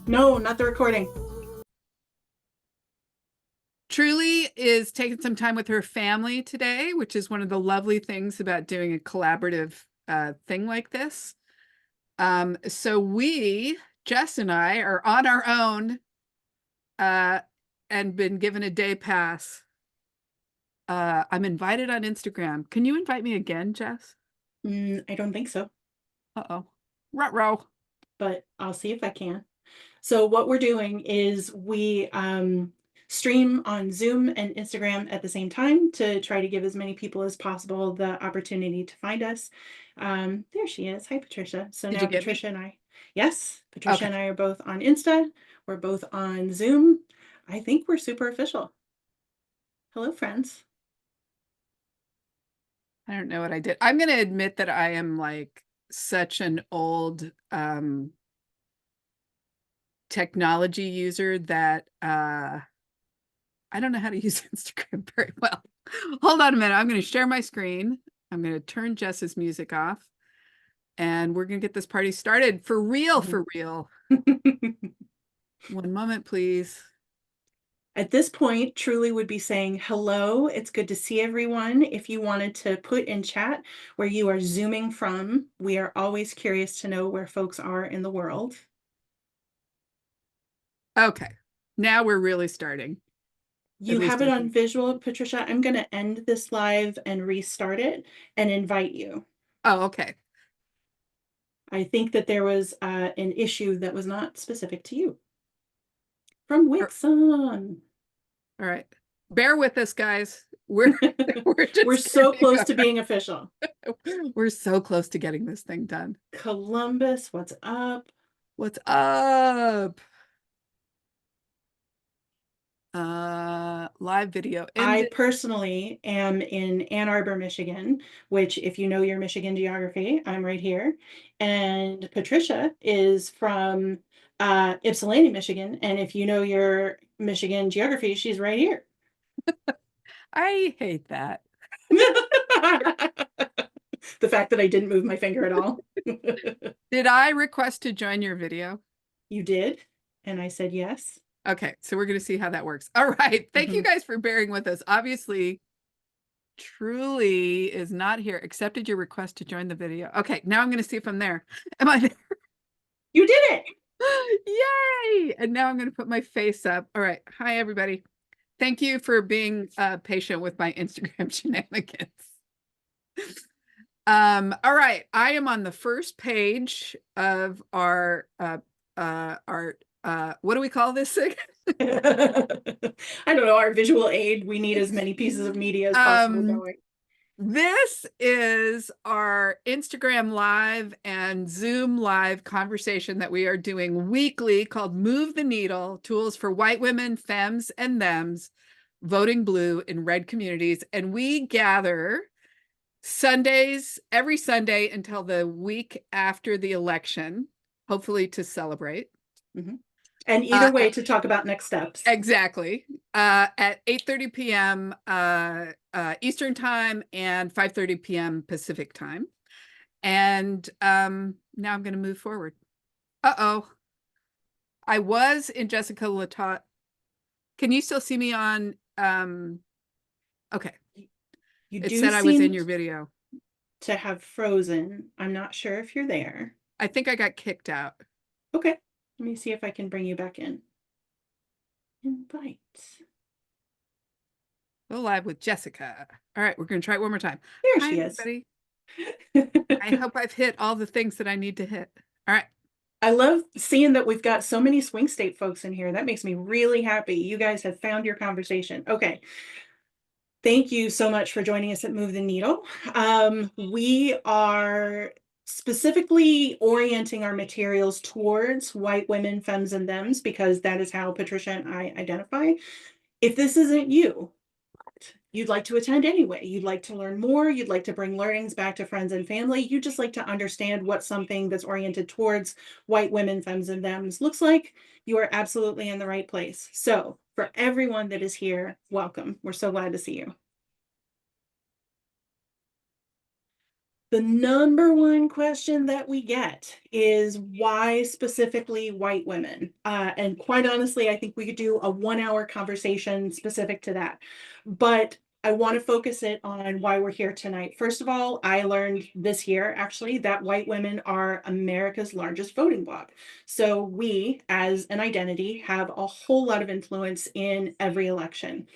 No, not the recording. Truly is taking some time with her family today, which is one of the lovely things about doing a collaborative thing like this. So Jess and I, are on our own and been given a day pass. I'm invited on Instagram. Can you invite me again, Jess? I don't think so, Uh-oh. Ruh-roh. but I'll see if I can. So what we're doing is we stream on Zoom and Instagram at the same time to try to give as many people as possible the opportunity to find us. There she is. Hi, Patricia. So Did now you get me? Patricia and I, yes, Patricia Okay. and I are both on Insta. We're both on Zoom. I think we're super official. Hello, friends. I don't know what I did. I'm going to admit that I am like such an old technology user that I don't know how to use Instagram very well. Hold on a minute. I'm going to share my screen. I'm going to turn Jess's music off and we're going to get this party started for real, for real. One moment, please. At this point, Truly would be saying hello. It's good to see everyone. If you wanted to put in chat where you are Zooming from, we are always curious to know where folks are in the world. Okay, now we're really starting. You have it on visual, Patricia. I'm going to end this live and restart it and invite you. Oh, okay. I think that there was an issue that was not specific to you. From Whitson. All right. Bear with us, guys. We're We're so close to being official. We're so close to getting this thing done. Columbus, what's up? What's up? Live video ended. I personally am in Ann Arbor, Michigan, which if you know your Michigan geography, I'm right here. And Patricia is from Ypsilanti, Michigan. And if you know your Michigan geography, she's right here. I hate that. The fact that I didn't move my finger at all. Did I request to join your video? You did. And I said yes. Okay, so we're going to see how that works. All right. Thank you guys for bearing with us. Obviously, Truly is not here. Accepted your request to join the video. Okay, now I'm going to see if I'm there. Am I there? You did it. Yay! And now I'm going to put my face up. All right. Hi, everybody. Thank you for being patient with my Instagram shenanigans. All right. I am on the first page of our what do we call this thing? I don't know, our visual aid. We need as many pieces of media as possible going. This is our Instagram live and Zoom live conversation that we are doing weekly called Move the Needle, Tools for White Women, Femmes, and Thems, Voting Blue in Red Communities. And we gather Sundays, every Sunday until the week after the election, hopefully to celebrate. And either way, to talk about next steps. Exactly. At 8:30 p.m. Eastern time and 5:30 p.m. Pacific time. And now I'm going to move forward. Uh-oh. I was in Jessica Letaw. Can you still see me on? Okay. It said I was in your video. To have frozen. I'm not sure if you're there. I think I got kicked out. Okay. Let me see if I can bring you back in. Invite. Go live with Jessica. All right, we're going to try it one more time. There she is. I hope I've hit all the things that I need to hit. All right. I love seeing that we've got so many swing state folks in here. That makes me really happy. You guys have found your conversation. Okay. Thank you so much for joining us at Move the Needle. We are specifically orienting our materials towards white women, femmes, and thems, because that is how Patricia and I identify. If this isn't you, you'd like to attend anyway, you'd like to learn more, you'd like to bring learnings back to friends and family, you just like to understand what something that's oriented towards white women, femmes, and thems looks like, you are absolutely in the right place. So for everyone that is here, welcome. We're so glad to see you. The number one question that we get is why specifically white women? And quite honestly, I think we could do a 1 hour conversation specific to that. But I want to focus it on why we're here tonight. First of all, I learned this year actually that white women are America's largest voting bloc. So we, as an identity, have a whole lot of influence in every election.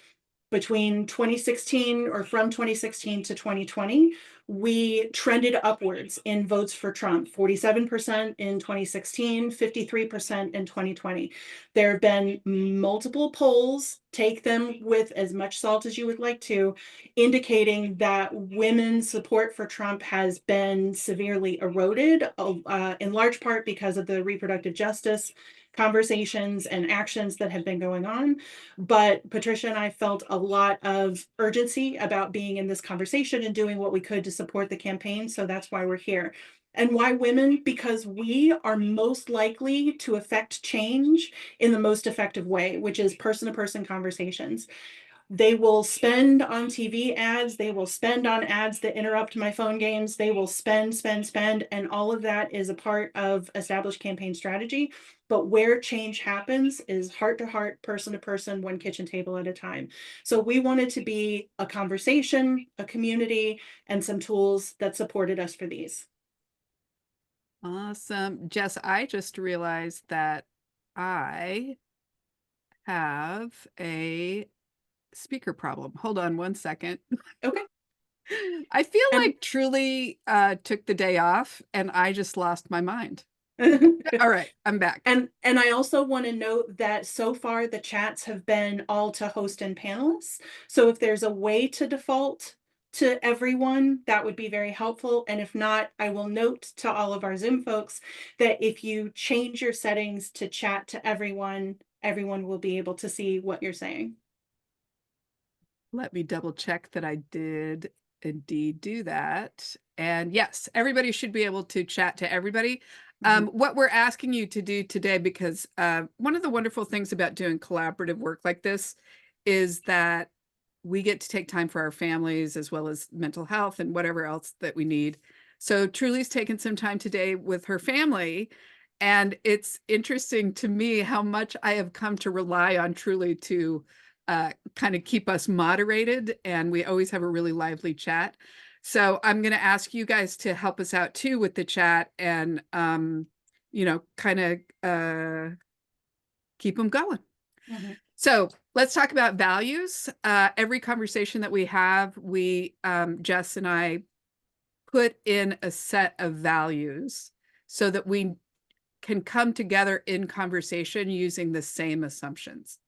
Between 2016 or from 2016 to 2020, we trended upwards in votes for Trump, 47% in 2016, 53% in 2020. There have been multiple polls, take them with as much salt as you would like to, indicating that women's support for Trump has been severely eroded, in large part because of the reproductive justice conversations and actions that have been going on. But Patricia and I felt a lot of urgency about being in this conversation and doing what we could to support the campaign. So that's why we're here. And why women? Because we are most likely to affect change in the most effective way, which is person to person conversations. They will spend on TV ads. They will spend on ads that interrupt my phone games. They will spend, spend, spend. And all of that is a part of established campaign strategy. But where change happens is heart to heart, person to person, one kitchen table at a time. So we wanted to be a conversation, a community, and some tools that supported us for these. Awesome. Jess, I just realized that I have a speaker problem. Hold on 1 second. Okay. I feel And like Truly took the day off and I just lost my mind. All right, I'm back. And I also want to note that so far the chats have been all to host and panelists. So if there's a way to default to everyone, that would be very helpful. And if not, I will note to all of our Zoom folks that if you change your settings to chat to everyone, everyone will be able to see what you're saying. Let me double check that I did indeed do that. And yes, everybody should be able to chat to everybody. What we're asking you to do today, because one of the wonderful things about doing collaborative work like this is that we get to take time for our families as well as mental health and whatever else that we need. So Truly's taken some time today with her family. And it's interesting to me how much I have come to rely on Truly to kind of keep us moderated. And we always have a really lively chat. So I'm going to ask you guys to help us out too with the chat and, kind of keep them going. So let's talk about values. Every conversation that we have, Jess and I put in a set of values so that we can come together in conversation using the same assumptions.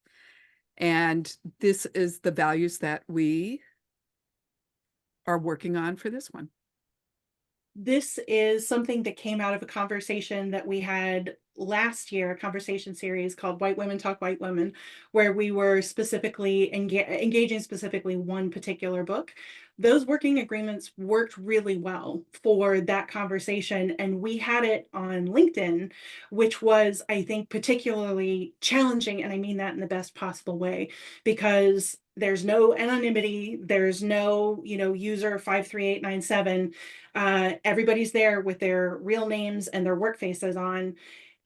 And this is the values that we are working on for this one. This is something that came out of a conversation that we had last year, a conversation series called White Women Talk White Women, where we were specifically engaging specifically one particular book. Those working agreements worked really well for that conversation. And we had it on LinkedIn, which was, I think, particularly challenging. And I mean that in the best possible way, because there's no anonymity, there's no, user 53897. Everybody's there with their real names and their work faces on,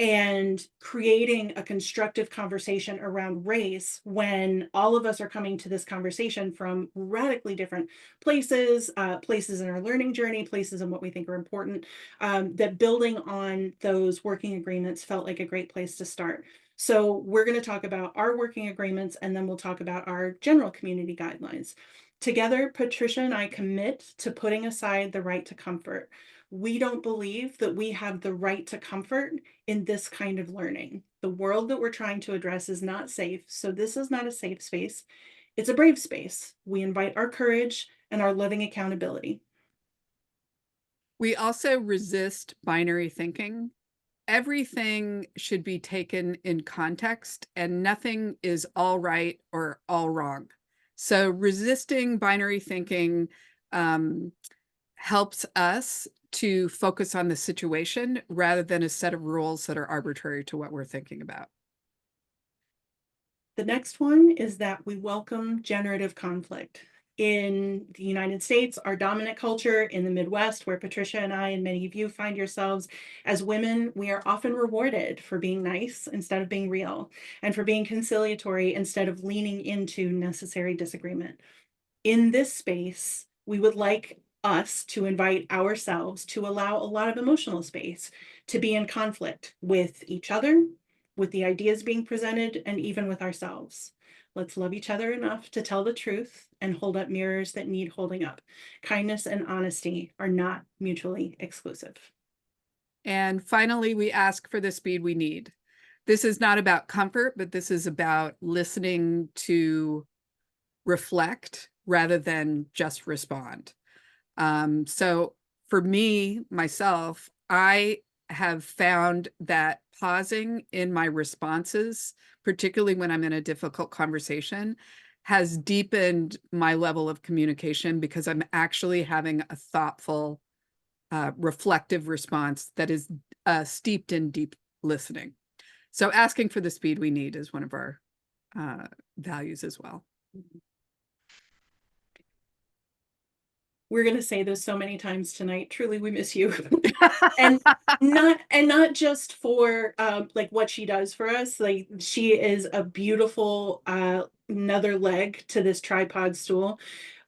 and creating a constructive conversation around race when all of us are coming to this conversation from radically different places, places in our learning journey, places in what we think are important, that building on those working agreements felt like a great place to start. So we're going to talk about our working agreements, and then we'll talk about our general community guidelines. Together, Patricia and I commit to putting aside the right to comfort. We don't believe that we have the right to comfort in this kind of learning. The world that we're trying to address is not safe, so this is not a safe space. It's a brave space. We invite our courage and our loving accountability. We also resist binary thinking. Everything should be taken in context, and nothing is all right or all wrong. So resisting binary thinking helps us to focus on the situation rather than a set of rules that are arbitrary to what we're thinking about. The next one is that we welcome generative conflict. in the United States, our dominant culture in the Midwest, where Patricia and I and many of you find yourselves as women, we are often rewarded for being nice instead of being real, and for being conciliatory instead of leaning into necessary disagreement. In this space, we would like us to invite ourselves to allow a lot of emotional space to be in conflict with each other, with the ideas being presented, and even with ourselves. Let's love each other enough to tell the truth and hold up mirrors that need holding up. Kindness and honesty are not mutually exclusive. And finally, we ask for the speed we need. This is not about comfort, but this is about listening to reflect rather than just respond. So for me, myself, I have found that pausing in my responses, particularly when I'm in a difficult conversation, has deepened my level of communication because I'm actually having a thoughtful, reflective response that is steeped in deep listening. So asking for the speed we need is one of our values as well. We're going to say this so many times tonight. Truly, we miss you. and not just for like what she does for us. Like, she is a beautiful another leg to this tripod stool,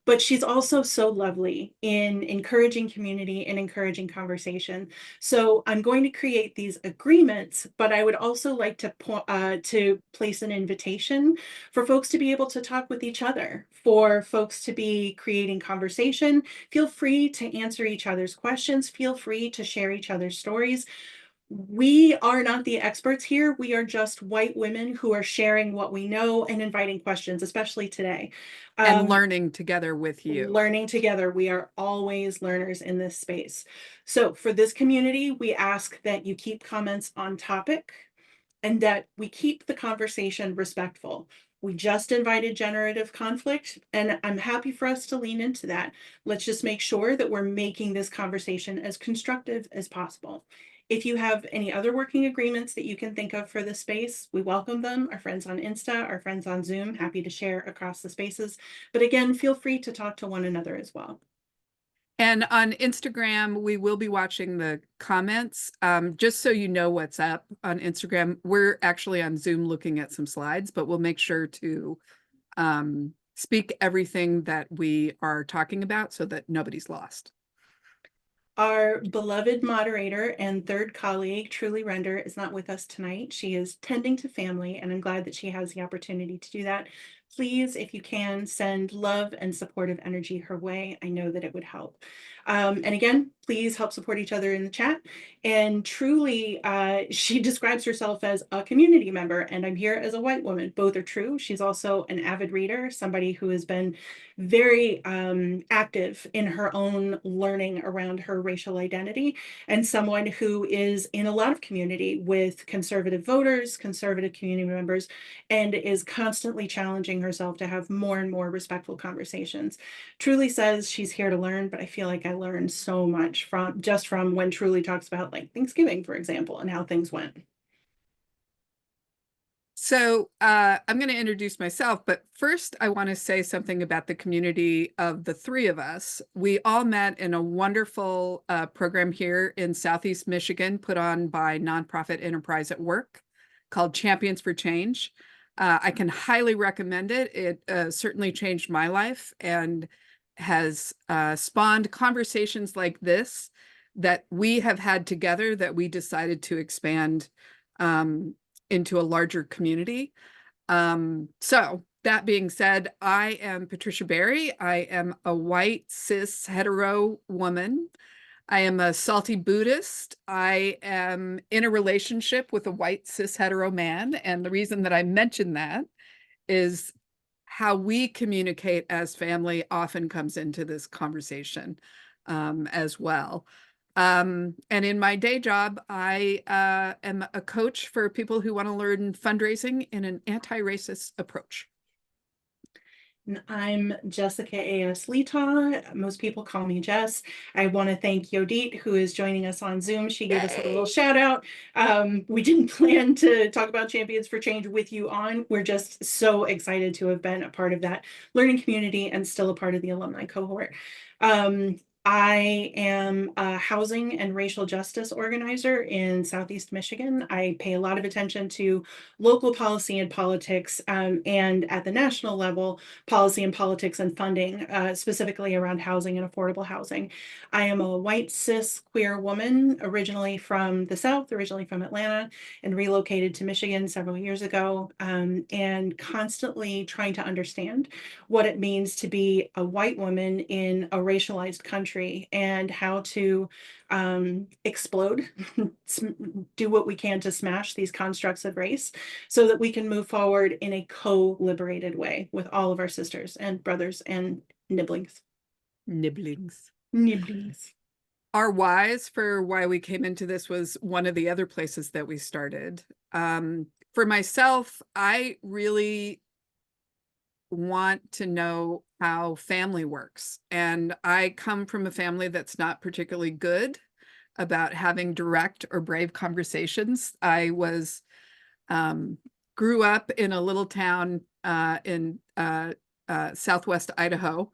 but she's also so lovely in encouraging community and encouraging conversation. So I'm going to create these agreements, but I would also like to place an invitation for folks to be able to talk with each other, for folks to be creating conversation. Feel free to answer each other's questions. Feel free to share each other's stories. We are not the experts here. We are just white women who are sharing what we know and inviting questions, especially today. And learning together with you. Learning together. We are always learners in this space. So for this community, we ask that you keep comments on topic and that we keep the conversation respectful. We just invited generative conflict, and I'm happy for us to lean into that. Let's just make sure that we're making this conversation as constructive as possible. If you have any other working agreements that you can think of for this space, we welcome them. Our friends on Insta, our friends on Zoom, happy to share across the spaces. But again, feel free to talk to one another as well. And on Instagram, we will be watching the comments. Just so you know what's up on Instagram, we're actually on Zoom looking at some slides, but we'll make sure to speak everything that we are talking about so that nobody's lost. Our beloved moderator and third colleague, Truly Render, is not with us tonight. She is tending to family, and I'm glad that she has the opportunity to do that. Please, if you can, send love and supportive energy her way. I know that it would help. And again, please help support each other in the chat. And Truly, she describes herself as a community member, and I'm here as a white woman. Both are true. She's also an avid reader, somebody who has been very active in her own learning around her racial identity, and someone who is in a lot of community with conservative voters, conservative community members, and is constantly challenging herself to have more and more respectful conversations. Truly says she's here to learn, but I feel like I learned so much from when Truly talks about, like, Thanksgiving, for example, and how things went. So I'm going to introduce myself, but first I want to say something about the community of the three of us. We all met in a wonderful program here in Southeast Michigan, put on by Nonprofit Enterprise at Work, called Champions for Change. I can highly recommend it. It certainly changed my life and has spawned conversations like this that we have had together that we decided to expand into a larger community. So that being said, I am Patricia Berry. I am a white, cis, hetero woman. I am a salty Buddhist. I am in a relationship with a white, cis, hetero man. And the reason that I mention that is how we communicate as family often comes into this conversation as well. And in my day job, I am a coach for people who want to learn fundraising in an anti-racist approach. And I'm Jessica A.S. Letaw. Most people call me Jess. I want to thank Yodit, who is joining us on Zoom. She gave us a little shout out. We didn't plan to talk about Champions for Change with you on. We're just so excited to have been a part of that learning community and still a part of the alumni cohort. I am a housing and racial justice organizer in Southeast Michigan. I pay a lot of attention to local policy and politics, and at the national level, policy and politics and funding, specifically around housing and affordable housing. I am a white cis queer woman, originally from the South, originally from Atlanta, and relocated to Michigan several years ago, and constantly trying to understand what it means to be a white woman in a racialized country and how to explode, do what we can to smash these constructs of race so that we can move forward in a co-liberated way with all of our sisters and brothers and nibblings. Nibblings. Nibblings. Our whys for why we came into this was one of the other places that we started. For myself, I really want to know how family works. And I come from a family that's not particularly good about having direct or brave conversations. I was grew up in a little town in Southwest Idaho,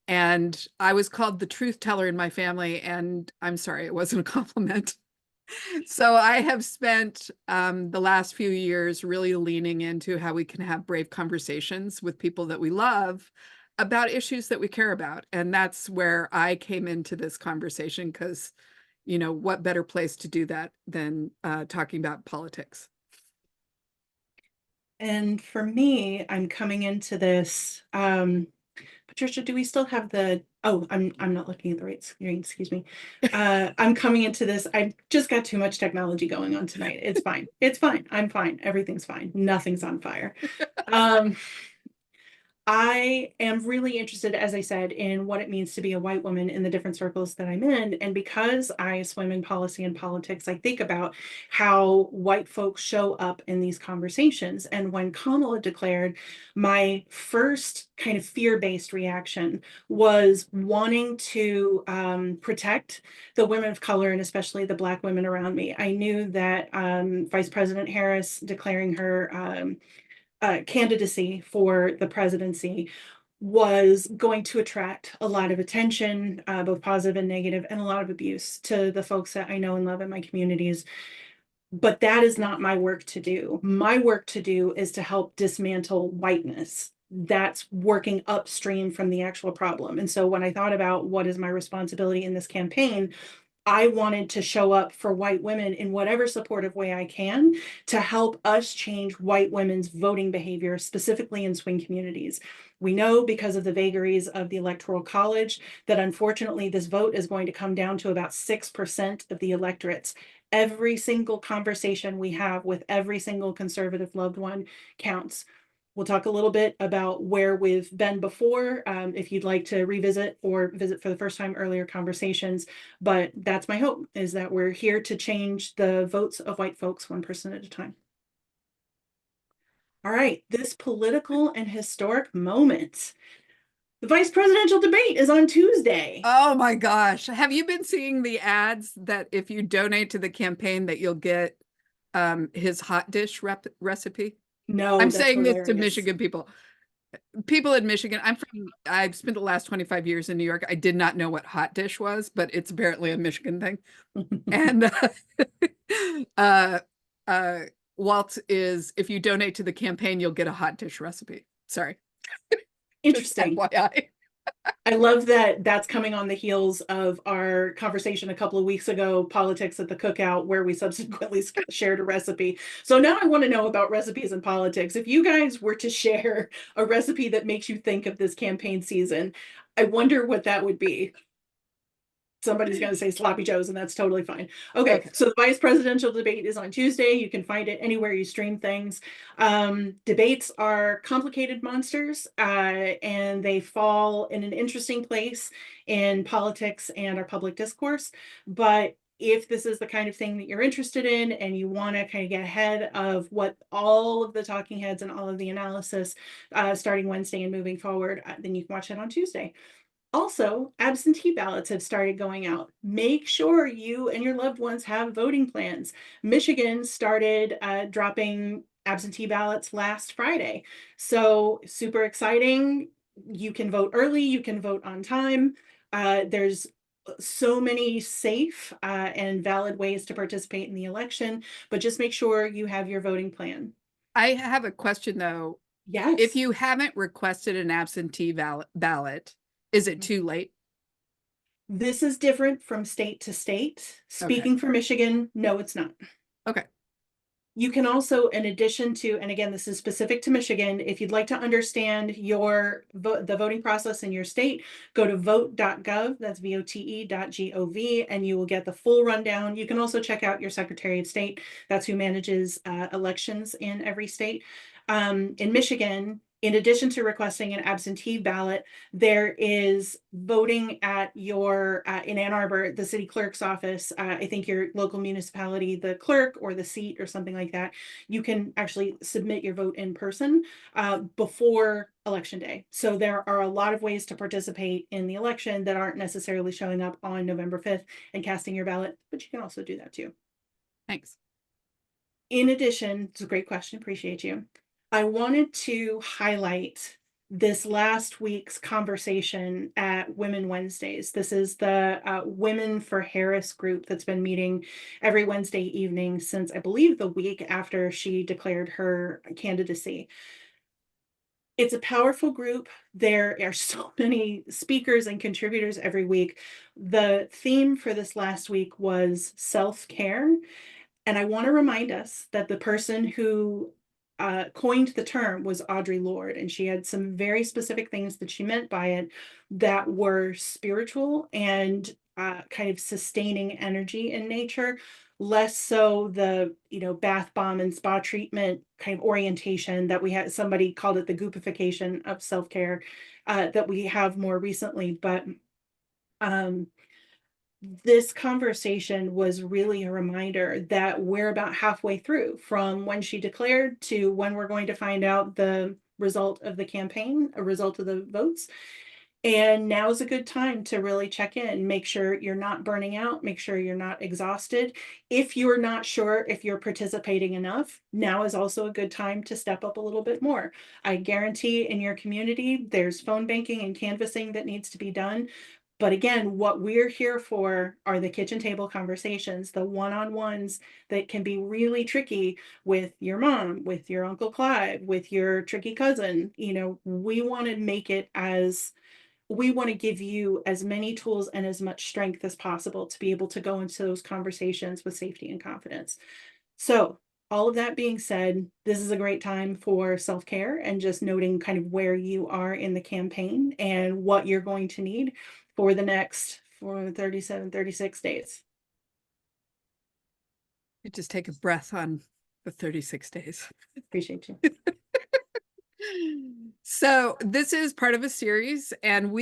and I was called the truth teller in my family, and I'm sorry, it wasn't a compliment. So I have spent the last few years really leaning into how we can have brave conversations with people that we love about issues that we care about. And that's where I came into this conversation because, you know, what better place to do that than talking about politics? And for me, I'm coming into this. Patricia, do we still have the, oh, I'm not looking at the right screen, excuse me. I'm coming into this. I've just got too much technology going on tonight. It's fine. It's fine. I'm fine. Everything's fine. Nothing's on fire. I am really interested, as I said, in what it means to be a white woman in the different circles that I'm in. And because I swim in policy and politics, I think about how white folks show up in these conversations. And when Kamala declared, my first kind of fear-based reaction was wanting to protect the women of color and especially the Black women around me. I knew that Vice President Harris declaring her candidacy for the presidency was going to attract a lot of attention, both positive and negative, and a lot of abuse to the folks that I know and love in my communities. But that is not my work to do. My work to do is to help dismantle whiteness. That's working upstream from the actual problem. And so when I thought about what is my responsibility in this campaign, I wanted to show up for white women in whatever supportive way I can to help us change white women's voting behavior, specifically in swing communities. We know because of the vagaries of the Electoral College that unfortunately this vote is going to come down to about 6% of the electorates. Every single conversation we have with every single conservative loved one counts. We'll talk a little bit about where we've been before, if you'd like to revisit or visit for the first time earlier conversations. But that's my hope, is that we're here to change the votes of white folks one person at a time. All right, this political and historic moment. The vice presidential debate is on Tuesday. Oh my gosh. Have you been seeing the ads that if you donate to the campaign that you'll get his hot dish recipe? No, I'm that's saying this to hilarious. Michigan people. People in Michigan, I've spent the last 25 years in New York. I did not know what hot dish was, but it's apparently a Michigan thing. And Walt is, if you donate to the campaign, you'll get a hot dish recipe. Sorry. Interesting. FYI. I love that that's coming on the heels of our conversation a couple of weeks ago, politics at the cookout, where we subsequently shared a recipe. So now I want to know about recipes and politics. If you guys were to share a recipe that makes you think of this campaign season, I wonder what that would be. Somebody's going to say sloppy joes, and that's totally fine. Okay, so the vice presidential debate is on Tuesday. You can find it anywhere you stream things. Debates are complicated monsters, and they fall in an interesting place in politics and our public discourse. But if this is the kind of thing that you're interested in and you want to kind of get ahead of what all of the talking heads and all of the analysis starting Wednesday and moving forward, then you can watch it on Tuesday. Also, absentee ballots have started going out. Make sure you and your loved ones have voting plans. Michigan started dropping absentee ballots last Friday. So, super exciting. You can vote early, you can vote on time. There's so many safe and valid ways to participate in the election, but just make sure you have your voting plan. I have a question though. Yes. If you haven't requested an absentee ballot, is it too late? This is different from state to state. Okay. Speaking for Michigan, no, it's not. Okay. You can also, in addition to, and again, this is specific to Michigan, if you'd like to understand the voting process in your state, go to vote.gov, that's vote.gov, and you will get the full rundown. You can also check out your Secretary of State. That's who manages elections in every state. In Michigan, in addition to requesting an absentee ballot, there is voting at your, in Ann Arbor, the city clerk's office. I think your local municipality, the clerk or the seat or something like that, you can actually submit your vote in person before election day. So there are a lot of ways to participate in the election that aren't necessarily showing up on November 5th and casting your ballot, but you can also do that too. Thanks. In addition, it's a great question, appreciate you. I wanted to highlight this last week's conversation at Women Wednesdays. This is the Women for Harris group that's been meeting every Wednesday evening since, I believe, the week after she declared her candidacy. It's a powerful group. There are so many speakers and contributors every week. The theme for this last week was self-care. And I want to remind us that the person who coined the term was Audre Lorde, and she had some very specific things that she meant by it that were spiritual and kind of sustaining energy in nature, less so the bath bomb and spa treatment kind of orientation that we had. Somebody called it the goopification of self-care that we have more recently, but this conversation was really a reminder that we're about halfway through from when she declared to when we're going to find out the result of the campaign, a result of the votes. And now is a good time to really check in, make sure you're not burning out, make sure you're not exhausted. If you're not sure if you're participating enough, now is also a good time to step up a little bit more. I guarantee in your community, there's phone banking and canvassing that needs to be done. But again, what we're here for are the kitchen table conversations, the one-on-ones that can be really tricky with your mom, with your Uncle Clive, with your tricky cousin. We want to make it as we want to give you as many tools and as much strength as possible to be able to go into those conversations with safety and confidence. So, all of that being said, this is a great time for self-care and just noting kind of where you are in the campaign and what you're going to need for the next 37, 36 days. You just take a breath on the 36 days. Appreciate you. So this is part of a series, and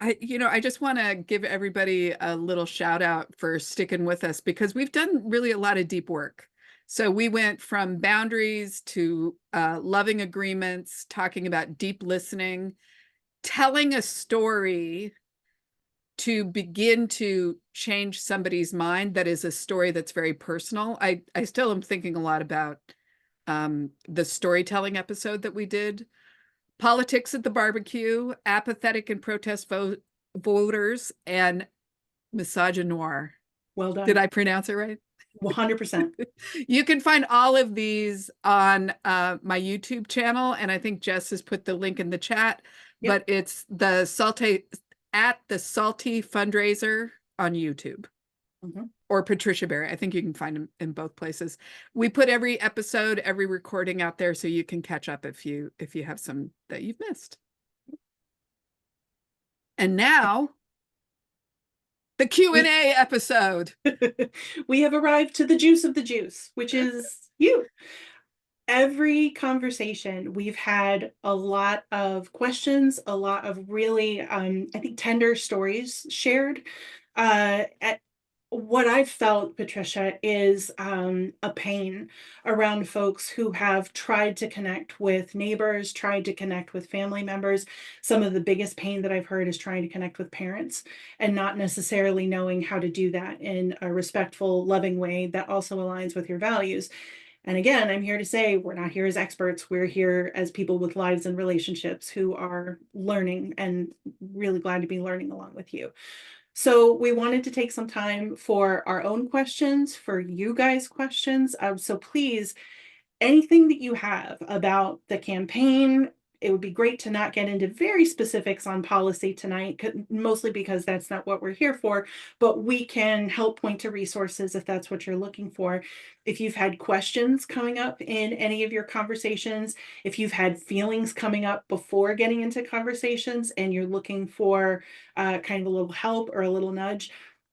I just want to give everybody a little shout out for sticking with us, because we've done really a lot of deep work. So we went from boundaries to loving agreements, talking about deep listening, telling a story to begin to change somebody's mind that is a story that's very personal. I still am thinking a lot about the storytelling episode that we did. Politics at the barbecue, apathetic and protest voters, and misogynoir. Well done. Did I pronounce it right? 100%. You can find all of these on my YouTube channel, and I think Jess has put the link in the chat. But it's the Salty Fundraiser on YouTube. Or Patricia Berry. I think you can find them in both places. We put every episode, every recording out there so you can catch up if you have some that you've missed. And now, the Q&A episode. We have arrived to the juice of the juice, which is you. Every conversation, we've had a lot of questions, a lot of really, I think, tender stories shared. what I've felt, Patricia, is a pain around folks who have tried to connect with neighbors, tried to connect with family members. Some of the biggest pain that I've heard is trying to connect with parents and not necessarily knowing how to do that in a respectful, loving way that also aligns with your values. And again, I'm here to say we're not here as experts. We're here as people with lives and relationships who are learning, and really glad to be learning along with you. So we wanted to take some time for our own questions, for you guys' questions. So please, anything that you have about the campaign, it would be great to not get into very specifics on policy tonight, mostly because that's not what we're here for, but we can help point to resources if that's what you're looking for. If you've had questions coming up in any of your conversations, if you've had feelings coming up before getting into conversations and you're looking for kind of a little help or a little nudge,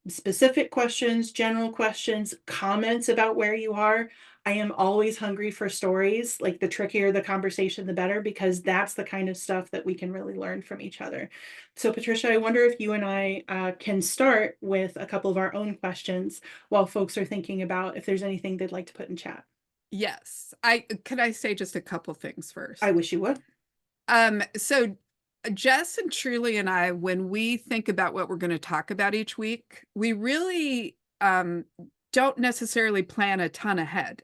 specific questions, general questions, comments about where you are, I am always hungry for stories. Like, the trickier the conversation, the better, because that's the kind of stuff that we can really learn from each other. So, Patricia, I wonder if you and I can start with a couple of our own questions while folks are thinking about if there's anything they'd like to put in chat. Yes. Could I say just a couple things I first? wish you would. So Jess and Truly and I, when we think about what we're going to talk about each week, we really don't necessarily plan a ton ahead.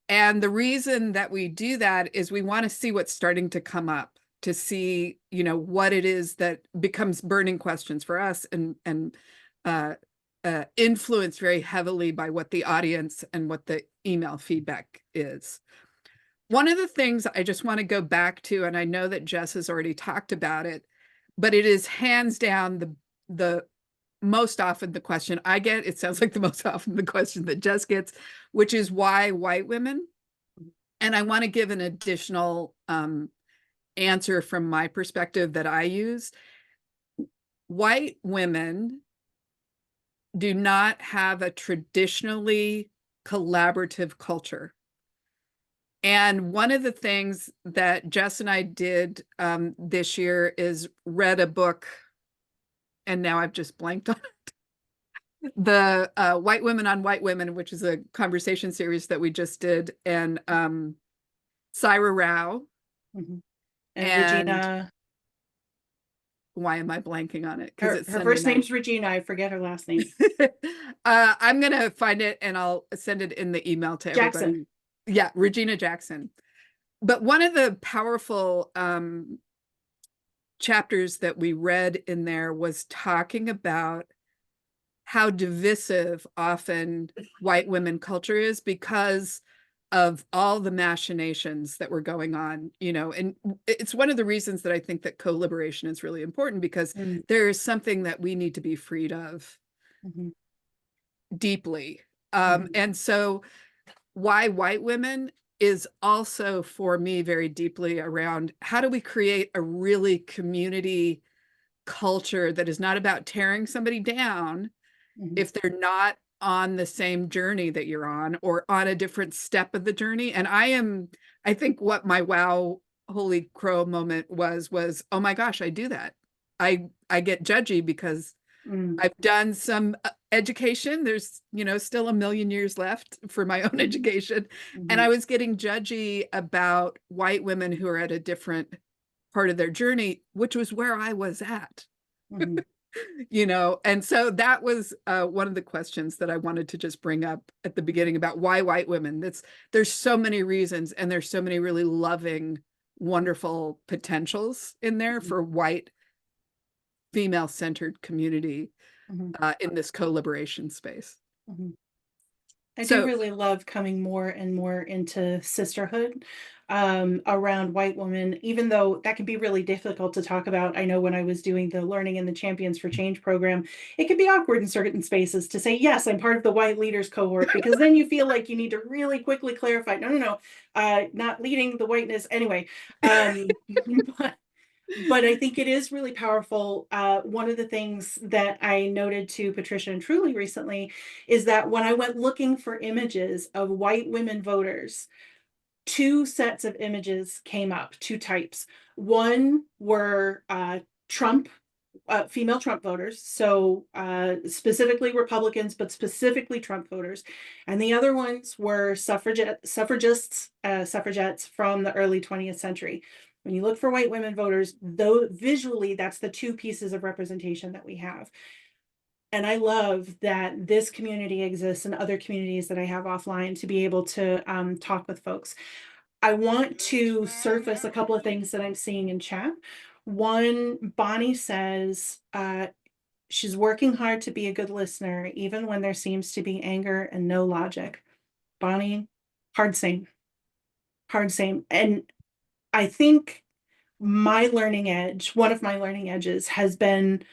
And the reason that we do that is we want to see what's starting to come up, to see, what it is that becomes burning questions for us, and influenced very heavily by what the audience and what the email feedback is. One of the things I just want to go back to, and I know that Jess has already talked about it, but it is hands down the most often the question I get. It sounds like the most often the question that Jess gets, which is why white women? And I want to give an additional answer from my perspective that I use. White women do not have a traditionally collaborative culture. And one of the things that Jess and I did this year is read a book, and now I've just blanked on it. The White Women on White Women, which is a conversation series that we just did, and Syra Rao. Mm-hmm. And And Regina, why am I blanking on it? Because it's her Sunday first night. name's Regina. I forget her last name. I'm going to find it and I'll send it in the email to Jackson. everybody. Yeah, Regina Jackson. But one of the powerful chapters that we read in there was talking about how divisive often white women culture is because of all the machinations that were going on, and it's one of the reasons that I think that co-liberation is really important, because there is something that we need to be freed of deeply. And so why white women is also, for me, very deeply around how do we create a really community culture that is not about tearing somebody down if they're not on the same journey that you're on, or on a different step of the journey. And I think what my wow, holy crow moment was, oh my gosh, I do that. I get judgy because I've done some education. There's, still a million years left for my own education. And I was getting judgy about white women who are at a different part of their journey, which was where I was at. And so that was one of the questions that I wanted to just bring up at the beginning about why white women. There's so many reasons, and there's so many really loving, wonderful potentials in there for white female-centered community in this co-liberation space. I do really love coming more and more into sisterhood around white women, even though that can be really difficult to talk about. I know when I was doing the Learning in the Champions for Change program, it can be awkward in certain spaces to say, yes, I'm part of the white leaders cohort, because then you feel like you need to really quickly clarify, no, not leading the whiteness. Anyway, but I think it is really powerful. One of the things that I noted to Patricia and Truly recently is that when I went looking for images of white women voters, two sets of images came up, two types. One were Trump female Trump voters. So specifically Republicans, but specifically Trump voters. And the other ones were suffragists, suffragettes from the early 20th century. When you look for white women voters, though visually, that's the two pieces of representation that we have. And I love that this community exists and other communities that I have offline to be able to talk with folks. I want to surface a couple of things that I'm seeing in chat. One, Bonnie says she's working hard to be a good listener, even when there seems to be anger and no logic. Bonnie, hard same, hard same. And I think my learning edge, one of my learning edges has been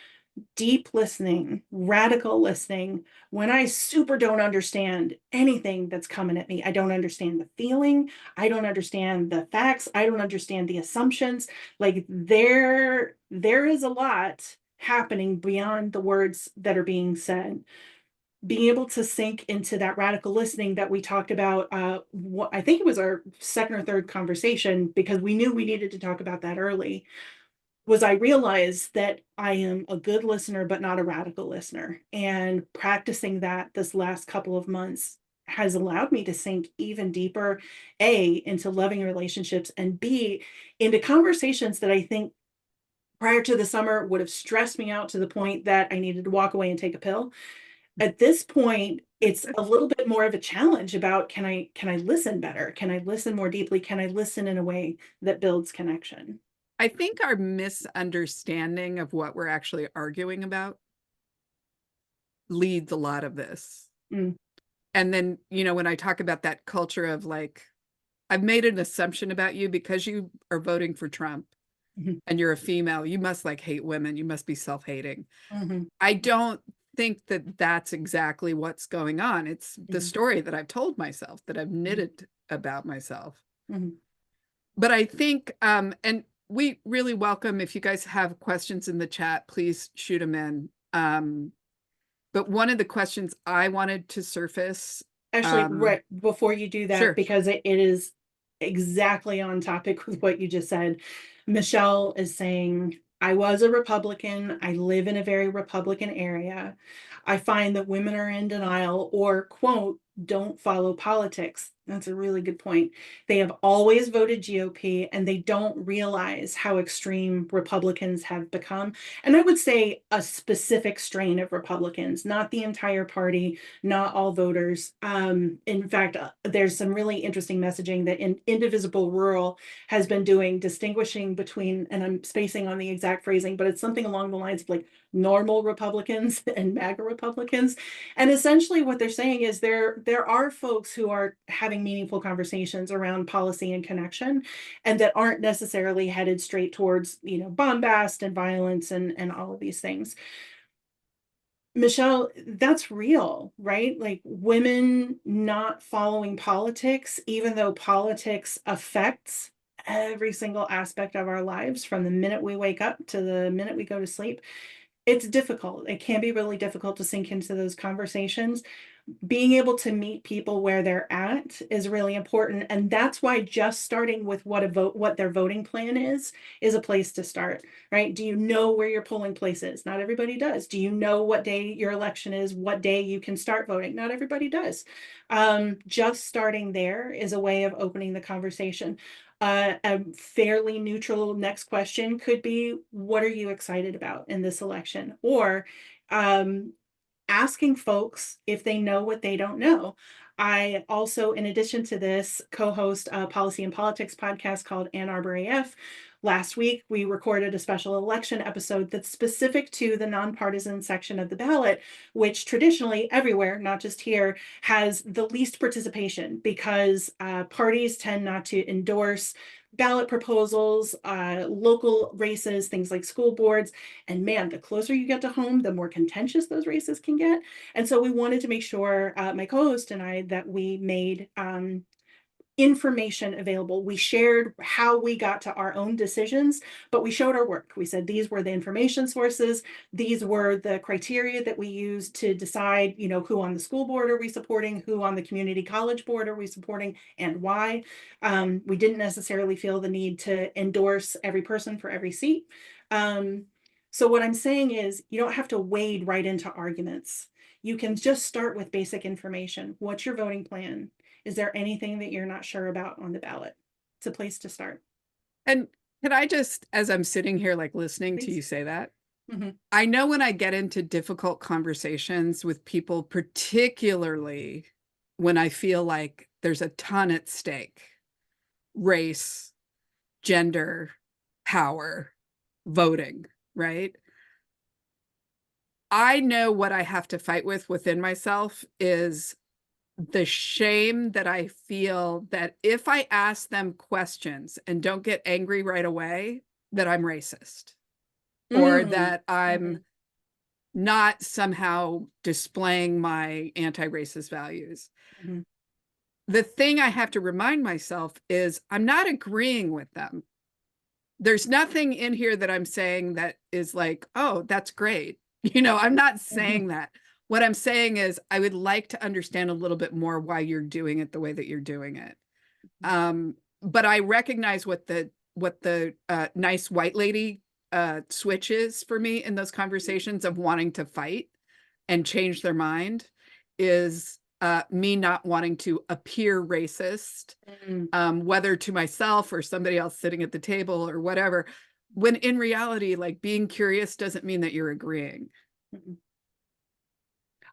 deep listening, radical listening, when I super don't understand anything that's coming at me. I don't understand the feeling. I don't understand the facts. I don't understand the assumptions. Like there is a lot happening beyond the words that are being said. Being able to sink into that radical listening that we talked about, what I think it was our second or third conversation, because we knew we needed to talk about that early, was I realized that I am a good listener, but not a radical listener. And practicing that this last couple of months has allowed me to sink even deeper, A, into loving relationships, and B, into conversations that I think prior to the summer would have stressed me out to the point that I needed to walk away and take a pill. At this point, it's a little bit more of a challenge about can I listen better? Can I listen more deeply? Can I listen in a way that builds connection? I think our misunderstanding of what we're actually arguing about leads a lot of this. Mm, And then, when I talk about that culture of like, I've made an assumption about you because you are voting for Trump mhm, and you're a female, you must like hate women, you must be self-hating. mhm, I don't think that that's exactly what's going on. It's the mhm, story that I've told myself, that I've mhm, knitted about myself. mhm. But I think, and we really welcome if you guys have questions in the chat, please shoot them in. But one of the questions I wanted to surface, Actually, right before you do that, sure, because it is exactly on topic with what you just said. Michelle is saying, I was a Republican. I live in a very Republican area. I find that women are in denial or, quote, don't follow politics. That's a really good point. They have always voted GOP and they don't realize how extreme Republicans have become. And I would say a specific strain of Republicans, not the entire party, not all voters. In fact, there's some really interesting messaging that Indivisible Rural has been doing, distinguishing between, and I'm spacing on the exact phrasing, but it's something along the lines of like normal Republicans and MAGA Republicans. And essentially what they're saying is there are folks who are having meaningful conversations around policy and connection and that aren't necessarily headed straight towards, bombast and violence and all of these things. Michelle, that's real, right? Like women not following politics, even though politics affects every single aspect of our lives from the minute we wake up to the minute we go to sleep. It's difficult. It can be really difficult to sink into those conversations. Being able to meet people where they're at is really important, and that's why just starting with what their voting plan is a place to start, right? Do you know where your polling place is? Not everybody does. Do you know what day your election is, what day you can start voting? Not everybody does. Just starting there is a way of opening the conversation. A fairly neutral next question could be, what are you excited about in this election? Or um, asking folks if they know what they don't know. I also, in addition to this, co-host a policy and politics podcast called Ann Arbor AF. Last week, we recorded a special election episode that's specific to the nonpartisan section of the ballot, which traditionally everywhere, not just here, has the least participation because parties tend not to endorse ballot proposals, local races, things like school boards. And man, the closer you get to home, the more contentious those races can get. And so we wanted to make sure, my co-host and I, that we made information available. We shared how we got to our own decisions, but we showed our work. We said these were the information sources. These were the criteria that we used to decide, who on the school board are we supporting, who on the community college board are we supporting, and why. We didn't necessarily feel the need to endorse every person for every seat. So what I'm saying is you don't have to wade right into arguments. You can just start with basic information. What's your voting plan? Is there anything that you're not sure about on the ballot? It's a place to start. And can I just, as I'm sitting here like listening to Please. you say that, Mhm. I know when I get into difficult conversations with people, particularly when I feel like there's a ton at stake, race, gender, power, voting, right? I know what I have to fight with within myself is the shame that I feel that if I ask them questions and don't get angry right away, that I'm racist or Mm. that I'm Mhm. not somehow displaying my anti-racist values. Mhm. The thing I have to remind myself is I'm not agreeing with them. There's nothing in here that I'm saying that is like, oh, that's great. I'm not Mhm. saying that. What I'm saying is I would like to understand a little bit more why you're doing it the way that you're doing it. But I recognize what the nice white lady switch is for me in those conversations of wanting to fight and change their mind is me not wanting to appear racist, Mm. whether to myself or somebody else sitting at the table or whatever, when in reality, like being curious doesn't mean that you're agreeing. Mhm.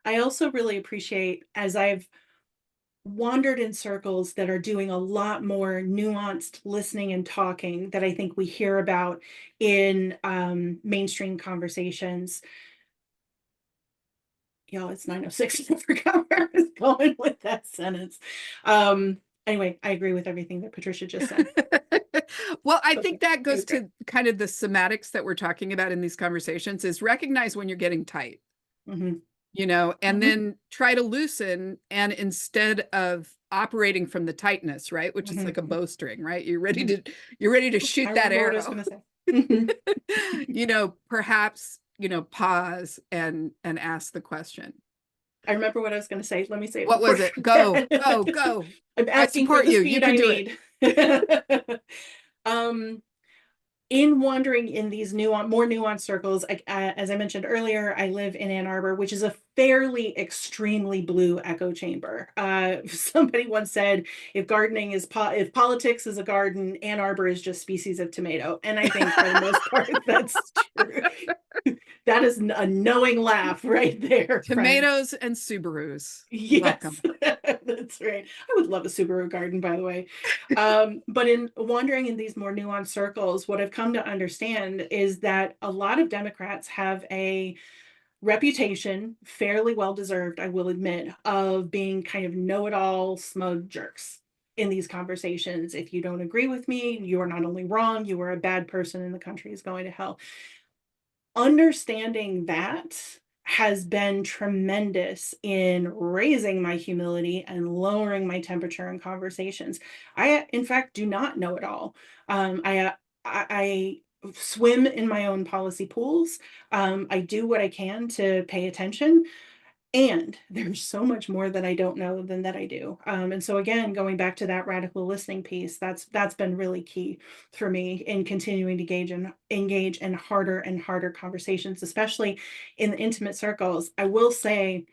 I also really appreciate as I've wandered in circles that are doing a lot more nuanced listening and talking that I think we hear about in mainstream conversations. Y'all, it's 9:06. I forgot where I was going with that sentence. Anyway, I agree with everything that Patricia just said. Well, I Okay, think that it goes was great. to kind of the somatics that we're talking about in these conversations is recognize when you're getting tight, Mhm. and Mhm. then try to loosen. And instead of operating from the tightness, right, which is like Mhm. a bowstring, right? You're ready Mhm. to I shoot that remember what I was arrow. gonna say. Mhm. Perhaps, pause and ask the question. I remember what I was gonna say. Let me say it What before I was it? Go, go, forget. go. I'm I asking for support the you. You speed can I do it. need. Um, in wandering in these more nuanced circles, as I mentioned earlier, I live in Ann Arbor, which is a fairly extremely blue echo chamber. Somebody once said, "If gardening is if politics is a garden, Ann Arbor is just species of tomato," and I think for the most part that's true. That is a knowing laugh right there, friend. Tomatoes and Subarus. Yes, Welcome. that's right. I would love a Subaru garden, by the way. But in wandering in these more nuanced circles, what I've come to understand is that a lot of Democrats have a reputation, fairly well deserved, I will admit, of being kind of know it all, smug jerks in these conversations. If you don't agree with me, you are not only wrong, you are a bad person and the country is going to hell. Understanding that has been tremendous in raising my humility and lowering my temperature in conversations. I, in fact, do not know it all. I swim in my own policy pools. I do what I can to pay attention, and there's so much more that I don't know than that I do. And so again, going back to that radical listening piece, that's been really key for me in continuing to engage in harder and harder conversations, especially in the intimate circles. I will say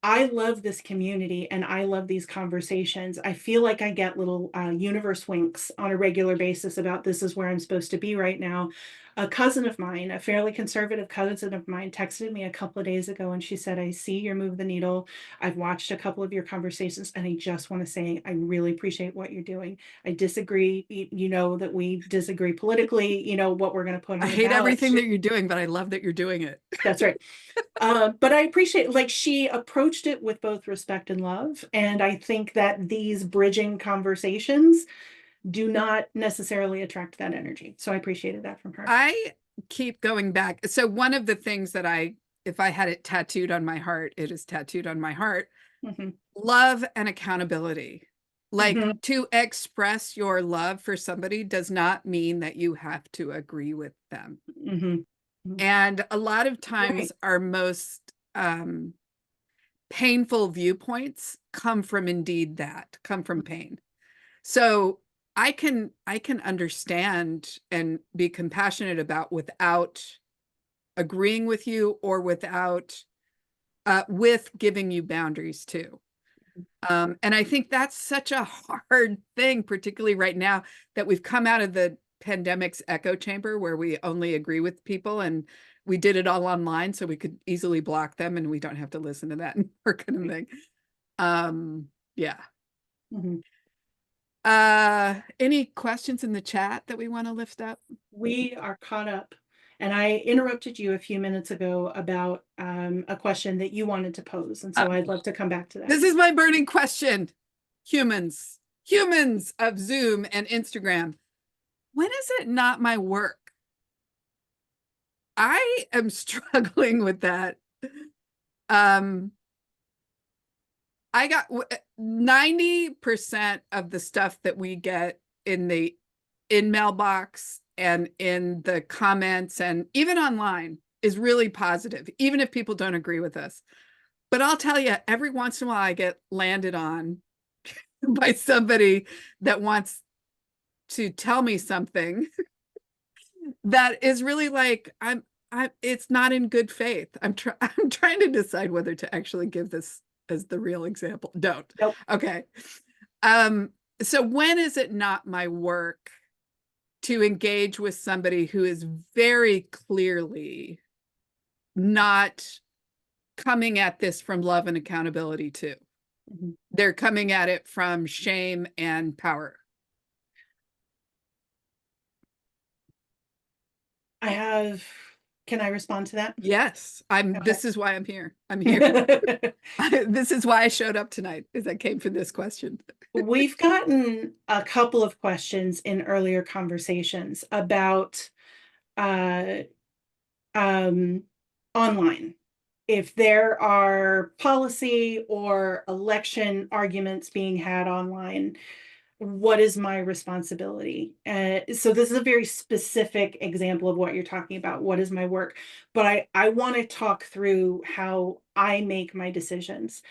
I love this community and I love these conversations. I feel like I get little universe winks on a regular basis about this is where I'm supposed to be right now. A cousin of mine, a fairly conservative cousin of mine, texted me a couple of days ago and she said, "I see your Move the Needle. I've watched a couple of your conversations and I just want to say I really appreciate what you're doing. I disagree. You know that we disagree politically, you know, what we're going to put I on the hate ballot." everything that you're doing, but I love that you're doing it. That's right. But I appreciate like she approached it with both respect and love. And I think that these bridging conversations do not necessarily attract that energy. So I appreciated that from her. I keep going back. So one of the things that if I had it tattooed on my heart, it is tattooed on my heart. Mhm. Love and accountability. Like Mhm. to express your love for somebody does not mean that you have to agree with them. Mhm. Mhm. And a lot of times Right. our most painful viewpoints come from come from pain. So I can understand and be compassionate about without agreeing with you or without with giving you boundaries too. And I think that's such a hard thing, particularly right now that we've come out of the pandemic's echo chamber where we only agree with people, and we did it all online so we could easily block them and we don't have to listen to that kind of thing. Yeah. Mhm. Any questions in the chat that we want to lift up? We are caught up. And I interrupted you a few minutes ago about a question that you wanted to pose. And so I'd love to come back to that. This is my burning question. Humans of Zoom and Instagram. When is it not my work? I am struggling with that. I got 90% of the stuff that we get in mailbox and in the comments and even online is really positive, even if people don't agree with us. But I'll tell you, every once in a while I get landed on by somebody that wants to tell me something that is really like, it's not in good faith. I'm trying to decide whether to actually give this as the real example. Don't. Nope. Okay. So when is it not my work to engage with somebody who is very clearly not coming at this from love and accountability too? Mm-hmm. They're coming at it from shame and power. Can I respond to that? Yes, Okay. This is why I'm here. I'm here. This is why I showed up tonight, is I came for this question. We've gotten a couple of questions in earlier conversations about online. If there are policy or election arguments being had online, what is my responsibility? So this is a very specific example of what you're talking about. What is my work? But I want to talk through how I make my decisions.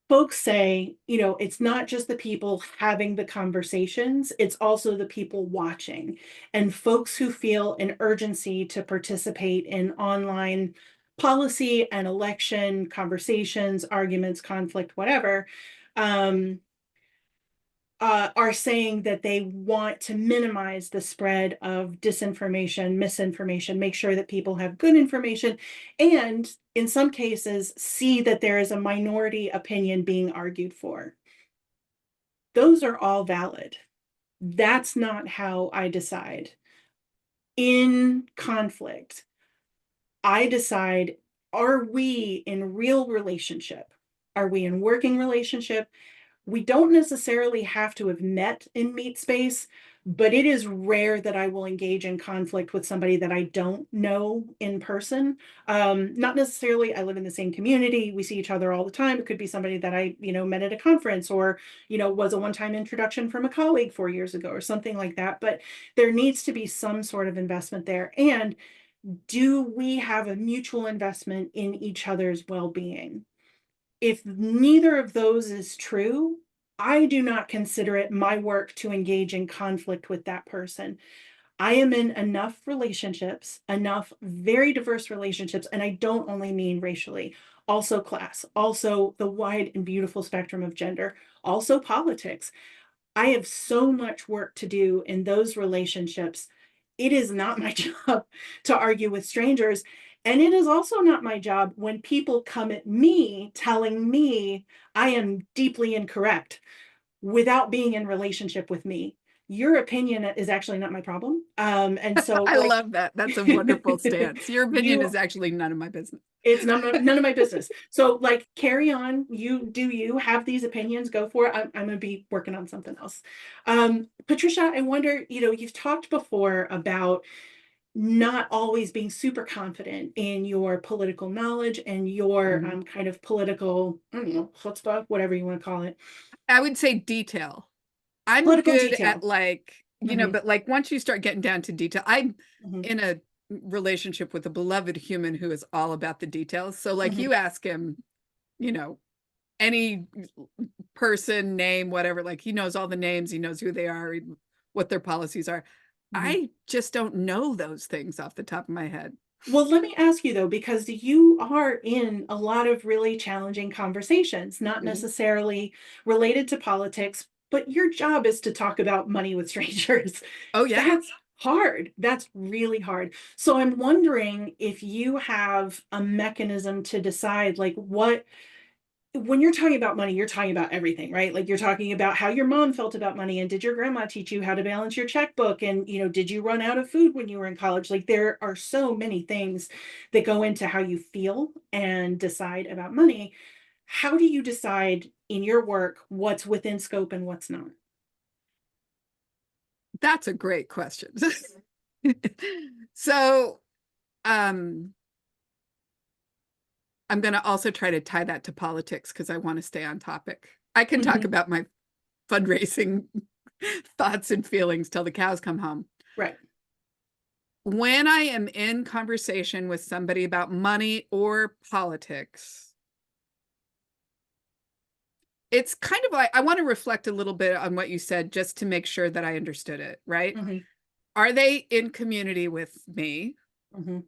Folks say, it's not just the people having the conversations, it's also the people watching. And folks who feel an urgency to participate in online policy and election conversations, arguments, conflict, whatever, are saying that they want to minimize the spread of disinformation, misinformation, make sure that people have good information, and in some cases, see that there is a minority opinion being argued for. Those are all valid. That's not how I decide. In conflict, I decide, are we in real relationship? Are we in working relationship? We don't necessarily have to have met in meet space, but it is rare that I will engage in conflict with somebody that I don't know in person. Not necessarily I live in the same community, we see each other all the time. It could be somebody that I, met at a conference, or, was a one-time introduction from a colleague 4 years ago or something like that. But there needs to be some sort of investment there. And do we have a mutual investment in each other's well-being? If neither of those is true, I do not consider it my work to engage in conflict with that person. I am in enough relationships, enough very diverse relationships, and I don't only mean racially, also class, also the wide and beautiful spectrum of gender, also politics. I have so much work to do in those relationships. It is not my job to argue with strangers. And it is also not my job when people come at me telling me I am deeply incorrect without being in relationship with me. Your opinion is actually not my problem. And so I love that. That's a wonderful stance. Your opinion is actually none of my business. It's none of my business. So carry on. You have these opinions, go for it. I'm going to be working on something else. Patricia, I wonder, you've talked before about not always being super confident in your political knowledge and your kind of political, I don't know, chutzpah, whatever you want to call it. I would say detail. I'm Political good detail. at but once you start getting down to detail, I'm in a relationship with a beloved human who is all about the details. So you ask him, any person, name, whatever, like he knows all the names, he knows who they are, what their policies are. I just don't know those things off the top of my head. Well, let me ask you though, because you are in a lot of really challenging conversations, not Mhm. necessarily related to politics, but your job is to talk about money with strangers. Oh yeah. That's hard. That's really hard. So I'm wondering if you have a mechanism to decide like what when you're talking about money, you're talking about everything, right? Like you're talking about how your mom felt about money and did your grandma teach you how to balance your checkbook and did you run out of food when you were in college? Like there are so many things that go into how you feel and decide about money. How do you decide in your work what's within scope and what's not? That's a great question. So, um, I'm going to also try to tie that to politics because I want to stay on topic. I can talk Mhm. about my fundraising thoughts and feelings till the cows come home. Right. When I am in conversation with somebody about money or politics, it's kind of like I want to reflect a little bit on what you said just to make sure that I understood it, right? Mhm. Are they in community with me? Mhm.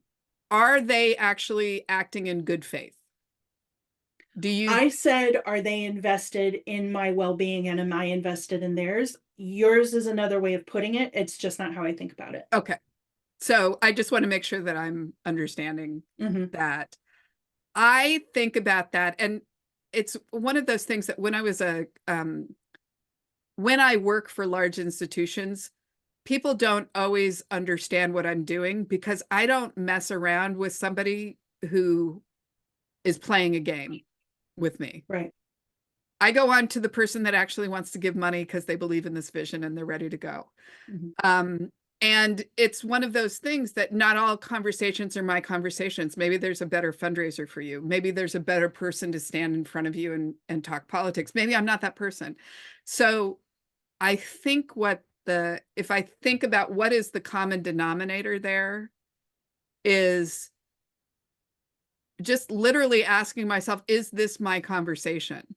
Are they actually acting in good faith? Do you? I said, are they invested in my well-being and am I invested in theirs? Yours is another way of putting it. It's just not how I think about it. Okay. So I just want to make sure that I'm understanding Mhm. that. I think about that, and it's one of those things that when I work for large institutions, people don't always understand what I'm doing because I don't mess around with somebody who is playing a game with me. Right. I go on to the person that actually wants to give money because they believe in this vision and they're ready to go. Mhm. Um, and it's one of those things that not all conversations are my conversations. Maybe there's a better fundraiser for you. Maybe there's a better person to stand in front of you and talk politics. Maybe I'm not that person. So I think if I think about what is the common denominator there is just literally asking myself, is this my conversation?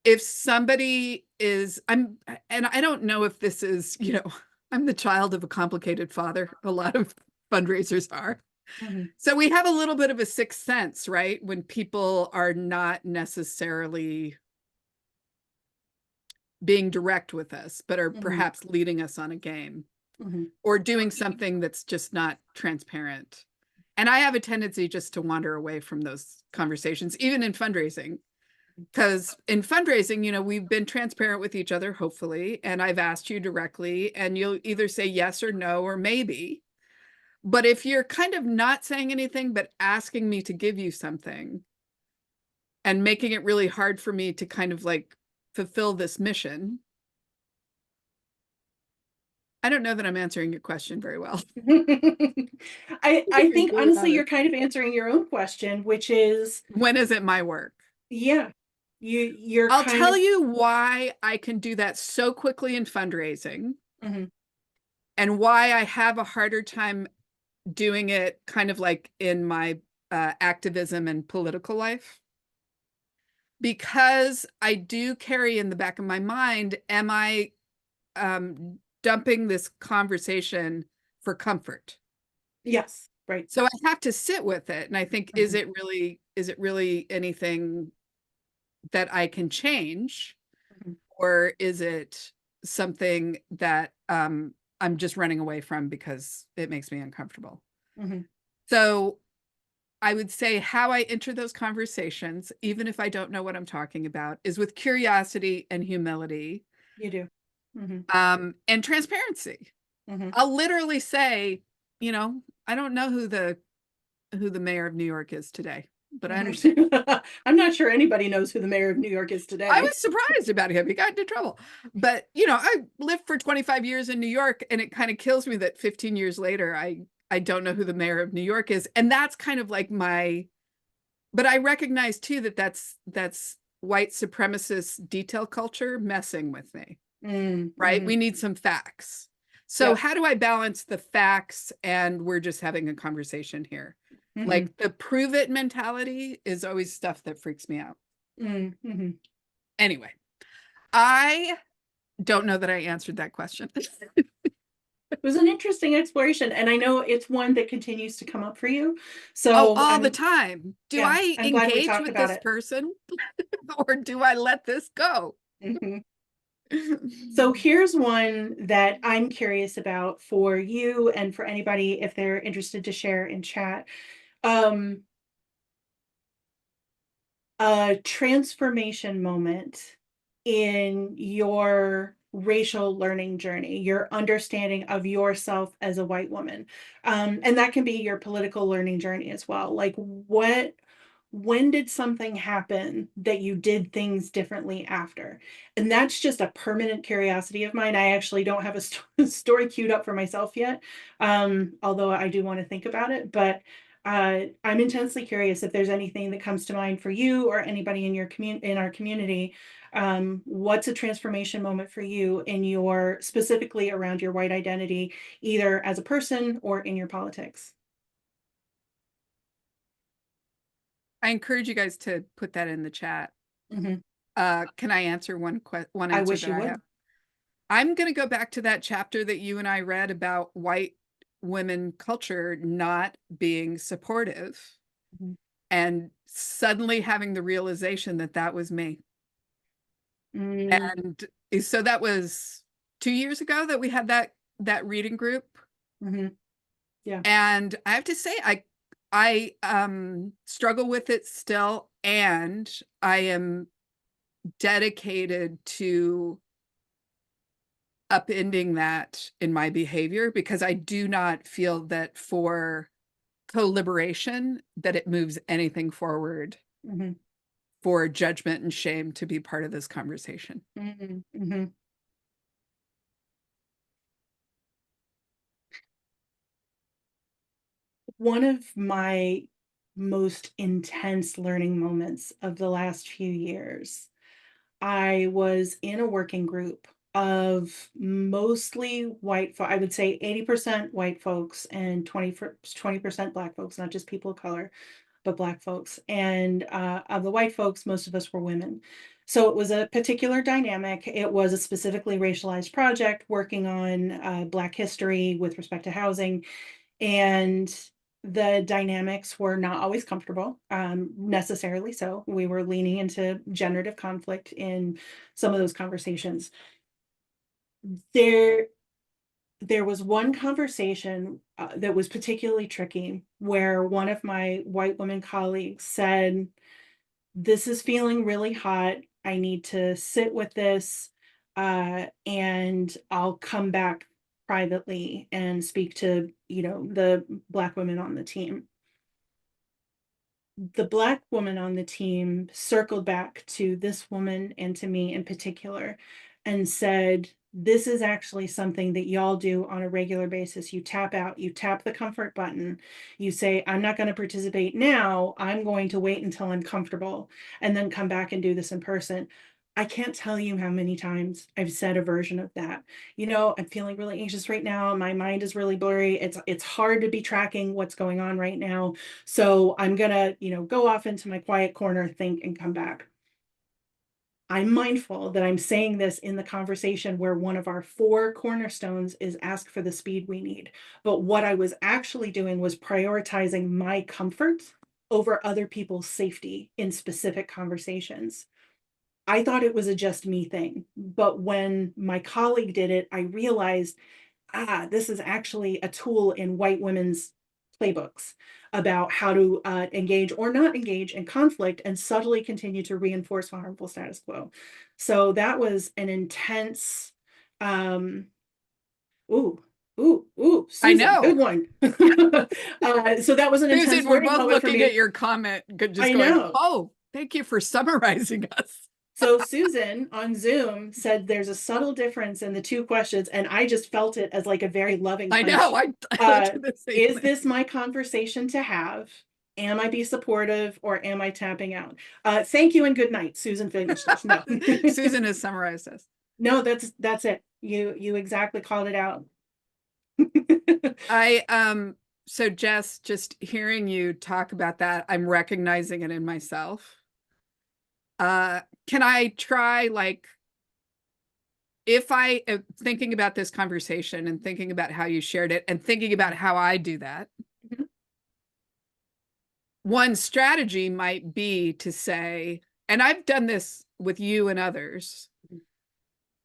If somebody is, and I don't know if this is, I'm the child of a complicated father. A lot of fundraisers are. Mhm. So we have a little bit of a sixth sense, right? When people are not necessarily being direct with us, but are Mhm. perhaps leading us on a game Mhm. or doing something that's just not transparent. And I have a tendency just to wander away from those conversations, even in fundraising. Because in fundraising, we've been transparent with each other, hopefully, and I've asked you directly, and you'll either say yes or no or maybe. But if you're kind of not saying anything, but asking me to give you something and making it really hard for me to kind of like fulfill this mission, I don't know that I'm answering your question very well. I think Really honestly you're honest. kind of answering your own question, which is, When is it my work? yeah, you're I'll kind tell of you why I can do that so quickly in fundraising mhm. and why I have a harder time doing it kind of like in my activism and political life. Because I do carry in the back of my mind, am I dumping this conversation for comfort? Yes, right. So I have to sit with it. And I think, is Mhm. it really anything that I can change? Mhm. Or is it something that I'm just running away from because it makes me uncomfortable? Mhm. So I would say how I enter those conversations, even if I don't know what I'm talking about, is with curiosity and humility, You do. Mhm. and transparency. Mhm. I'll literally say, I don't know who the mayor of New York is today, but I understand. Mhm. I'm not sure anybody knows who the mayor of New York is I today. was surprised about him. He got into trouble. But, I lived for 25 years in New York, and it kind of kills me that 15 years later, I don't know who the mayor of New York is. And that's kind of like but I recognize too that that's white supremacist detail culture messing with me, Mm, right? We mhm. need some facts. So Yep. how do I balance the facts and we're just having a conversation here? Like the prove it mentality is always stuff that freaks me out. Mm-hmm. Anyway, I don't know that I answered that question. It was an interesting exploration, and I know it's one that continues to come up for you. Oh, So all the time. Do yeah, I I'm glad we engage talked with about this it. person or do I let this go? Mhm. So here's one that I'm curious about for you and for anybody if they're interested to share in chat. Um, a transformation moment in your racial learning journey, your understanding of yourself as a white woman. And that can be your political learning journey as well. Like, when did something happen that you did things differently after? And that's just a permanent curiosity of mine. I actually don't have a story queued up for myself yet, although I do want to think about it. But I'm intensely curious if there's anything that comes to mind for you or anybody in your in our community. What's a transformation moment for you in your specifically around your white identity, either as a person or in your politics? I encourage you guys to put that in the chat. Mhm. Can I answer one I answer wish that you I have? would. I'm going to go back to that chapter that you and I read about white women culture not being supportive Mhm. and suddenly having the realization that that was me. Mm, And so that was 2 years ago that we had that reading group. mhm. Yeah. And I have to say, I struggle with it still, and I am dedicated to upending that in my behavior because I do not feel that for co-liberation that it moves anything forward Mhm. for judgment and shame to be part of this conversation. Mhm. Mhm. One of my most intense learning moments of the last few years, I was in a working group of mostly I would say 80% white folks and 20% Black folks, not just people of color, but Black folks. And of the white folks, most of us were women. So it was a particular dynamic. It was a specifically racialized project working on Black history with respect to housing. And the dynamics were not always comfortable, necessarily so. We were leaning into generative conflict in some of those conversations. There, there was one conversation that was particularly tricky where one of my white women colleagues said, "This is feeling really hot. I need to sit with this, and I'll come back privately and speak to, the Black women on the team." The Black woman on the team circled back to this woman and to me in particular and said, "This is actually something that y'all do on a regular basis. You tap out, you tap the comfort button, you say, I'm not going to participate now. I'm going to wait until I'm comfortable and then come back and do this in person." I can't tell you how many times I've said a version of that. I'm feeling really anxious right now. My mind is really blurry. It's hard to be tracking what's going on right now. So I'm gonna, go off into my quiet corner, think, and come back. I'm mindful that I'm saying this in the conversation where one of our four cornerstones is ask for the speed we need. But what I was actually doing was prioritizing my comfort over other people's safety in specific conversations. I thought it was a just me thing. But when my colleague did it, I realized, this is actually a tool in white women's playbooks about how to engage or not engage in conflict and subtly continue to reinforce harmful status quo. So that was an intense, um, ooh, I Susan, good know. one. So that was an intense Susan, we're learning both moment for looking at me. your comment, just I going, know. oh, thank you for summarizing us. So Susan on Zoom said there's a subtle difference in the two questions, and I just felt it as like a very loving I know. punch. I looked Uh, at the same is thing. this my conversation to have? Am I be supportive or am I tapping out? Thank you and good night. Susan finished us. No, Susan has summarized us. no, that's it. You exactly called it out. I So Jess, just hearing you talk about that, I'm recognizing it in myself. Can I try, like, if I am thinking about this conversation and thinking about how you shared it and thinking about how I do that, Mhm. one strategy might be to say, and I've done this with you and others,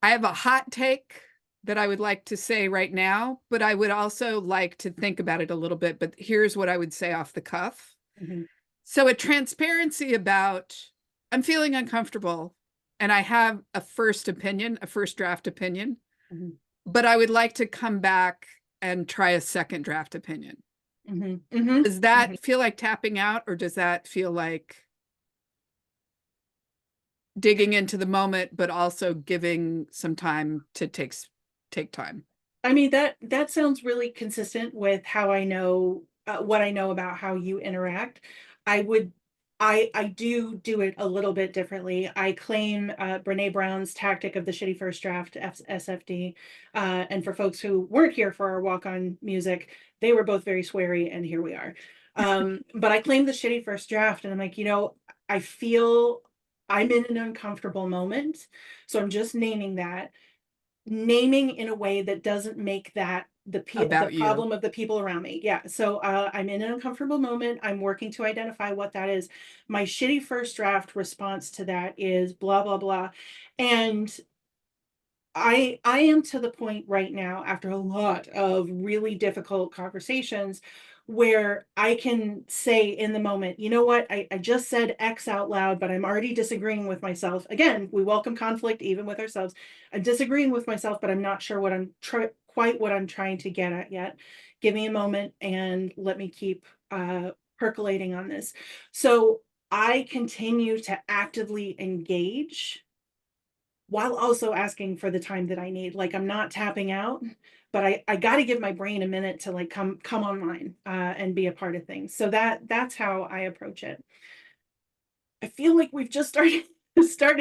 I have a hot take that I would like to say right now, but I would also like to think about it a little bit. But here's what I would say off the cuff. Mhm. So, a transparency about I'm feeling uncomfortable and I have a first opinion, a first draft opinion, Mhm. but I would like to come back and try a second draft opinion. Mhm. Mhm. Does that feel like tapping out, or does that feel like digging into the moment, but also giving some time to take time? I mean, that sounds really consistent with how I know what I know about how you interact. I would I do it a little bit differently. I claim Brene Brown's tactic of the shitty first draft, SFD. And for folks who weren't here for our walk on music, they were both very sweary, and here we are. But I claim the shitty first draft, and I'm like, I feel I'm in an uncomfortable moment, so I'm just naming in a way that doesn't make that the About you. problem of the people around me. Yeah. So I'm in an uncomfortable moment. I'm working to identify what that is. My shitty first draft response to that is blah blah blah. And I am to the point right now, after a lot of really difficult conversations, where I can say in the moment, you know what, I just said X out loud, but I'm already disagreeing with myself. Again, we welcome conflict even with ourselves. I'm disagreeing with myself, but I'm not sure what quite what I'm trying to get at yet. Give me a moment and let me keep percolating on this. So I continue to actively engage while also asking for the time that I need. Like, I'm not tapping out, but I got to give my brain a minute to like come online and be a part of things. So that's how I approach it. I feel like we've just started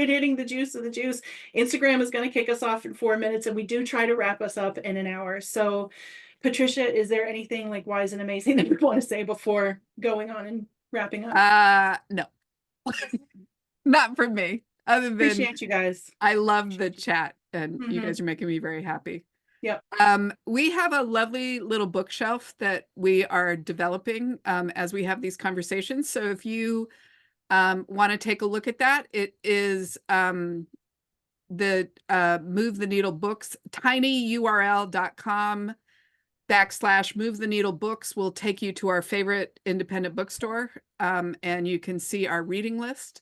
hitting the juice of the juice. Instagram is going to kick us off in 4 minutes, and we do try to wrap us up in an hour. So, Patricia, is there anything like wise and amazing that you want to say before going on and wrapping up? No, not from me. Other than Appreciate you guys. I love the chat and you Hmm. guys are making me very happy. Yep. We have a lovely little bookshelf that we are developing as we have these conversations. So if you want to take a look at that, it is the Move the Needle Books, tinyurl.com/Move the Needle Books will take you to our favorite independent bookstore, and you can see our reading list.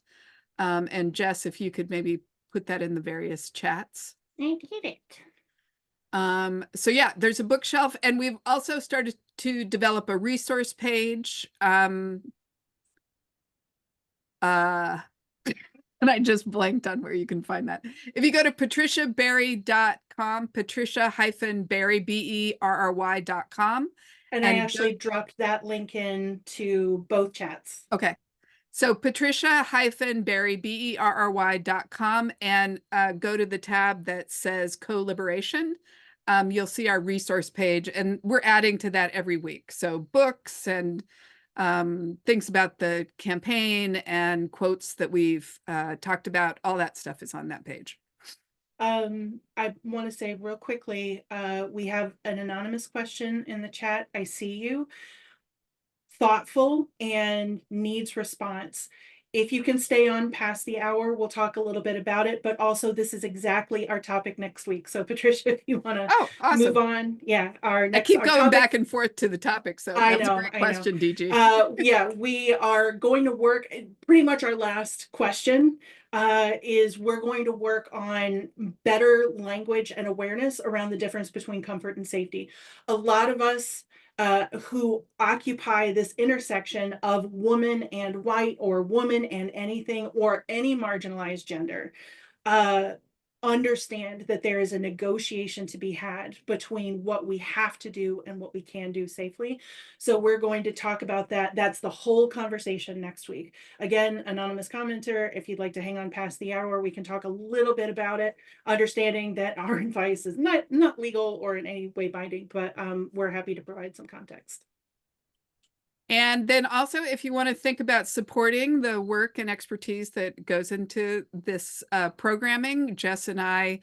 And Jess, if you could maybe put that in the various chats. I get it. So yeah, there's a bookshelf, and we've also started to develop a resource page. Uh, and I just blanked on where you can find that. If you go to patriciaberry.com, Patricia-Berry, BERRY.com. And I And actually dropped that link in to both chats. okay. So Patricia-Berry, BERRY.com, and go to the tab that says co-liberation. You'll see our resource page, and we're adding to that every week. So books and things about the campaign and quotes that we've talked about, all that stuff is on that page. I want to say real quickly, we have an anonymous question in the chat. I see you. Thoughtful and needs response. If you can stay on past the hour, we'll talk a little bit about it, but also this is exactly our topic next week. So Patricia, if you want to move Awesome. on. Yeah, I keep our going topic. back and forth to the topic. So I that was a know, great I know. question, DG. Yeah, we are going to work, pretty much our last question is we're going to work on better language and awareness around the difference between comfort and safety. A lot of us who occupy this intersection of woman and white, or woman and anything, or any marginalized gender, uh, understand that there is a negotiation to be had between what we have to do and what we can do safely. So we're going to talk about that. That's the whole conversation next week. Again, anonymous commenter, if you'd like to hang on past the hour, we can talk a little bit about it, understanding that our advice is not legal or in any way binding, but we're happy to provide some context. And then also, if you want to think about supporting the work and expertise that goes into this programming, Jess and I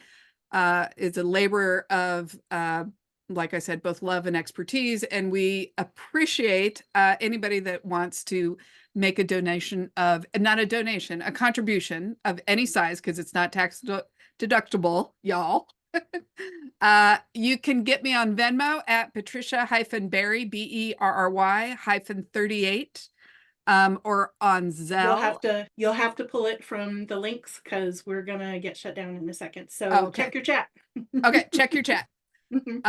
is a labor of, like I said, both love and expertise. And we appreciate anybody that wants to make a donation of, not a donation, a contribution of any size, because it's not tax deductible, y'all. You can get me on Venmo at Patricia-Berry, BERRY-38, or on Zelle. You'll have to pull it from the links because we're gonna get shut down in a second. So Okay. check your chat. Okay, check your chat. Mhm.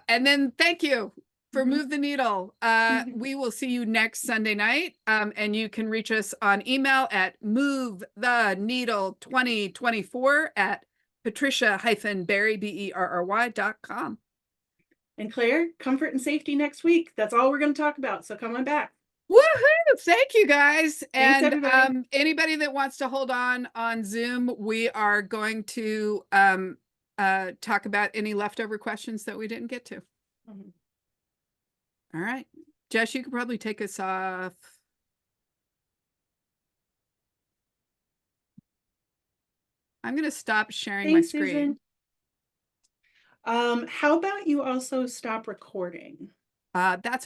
And then thank you for Mhm. Move the Needle. We will see you next Sunday night. And you can reach us on email at movetheneedle2024 at Patricia-Berry, BERRY.com. And Claire, comfort and safety next week. That's all we're going to talk about. So come on back. Woohoo! Thank you guys. Thanks, And everybody. anybody that wants to hold on Zoom, we are going to talk about any leftover questions that we didn't get to. Mhm. All right. Jess, you could probably take us off. I'm going to stop sharing my Thanks, screen. Susan. How about you also stop recording? That's a